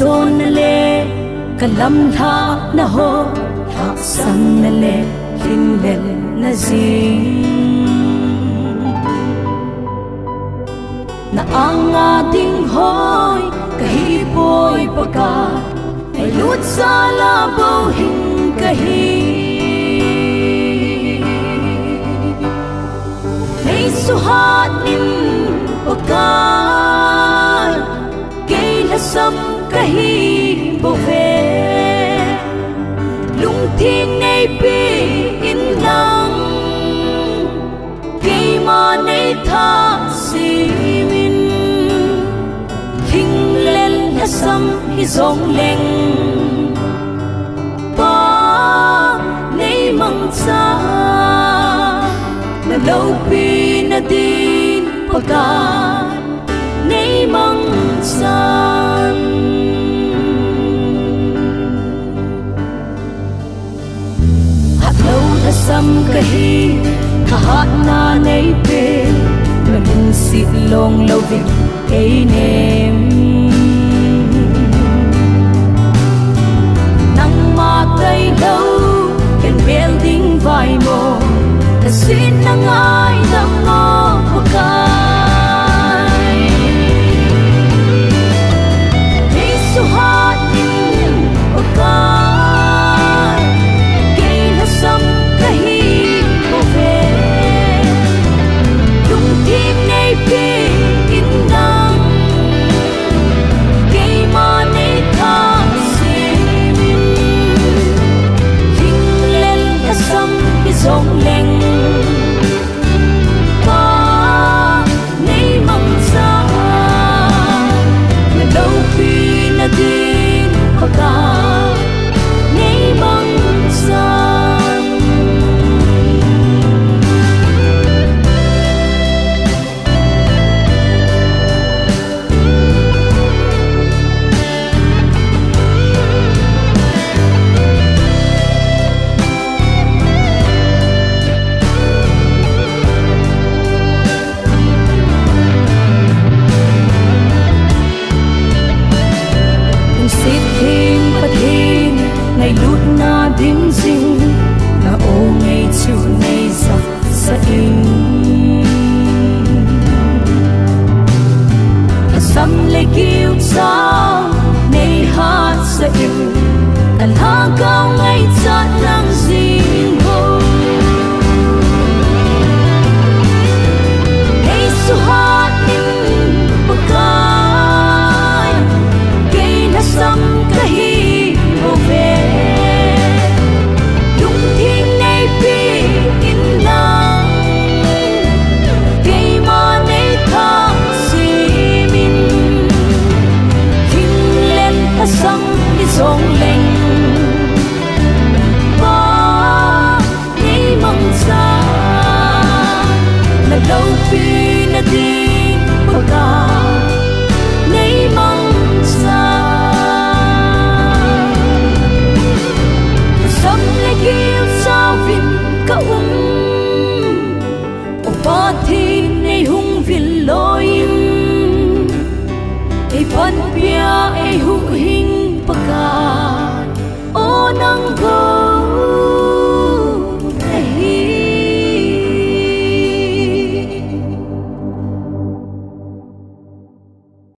son na le kalam tha na ho tha san na le hin lel na zi na anga ding hoi kahi poi paka ai lut sala bo hin kahi nei suhat nim paka ke la sam kahi bo ve lung thiên nei pi in lang ke ma nei tha si sam hi zong leng pa nei mang cha na lo pi na din paka nei mang san hat lo da sam kahi ka hat na nei pe mình si long lo vin ei nem tay đâu can building vai mo ta xin nang ai dam mo pakai hey so hot in pakai ke na sam kahi ko ve tung tim nei pi in nang ke ma nei tha zong leng pa nei mang sa na đâu pi na din paka nei mang san ngày lút na đinh dinh na ô ngày chu ngày giặc sa in sam le kiu sao ngày hát sa in kan ha cao ngày chát lang dinh ho ngày su hát in pakai cây na sam kahi ho ve sam đi zong leng pa nei mang sa na đâu pi na din paka nei mang sa sam le kiu sao vin ka o pa thi nei hung vil loin ei pan pia ei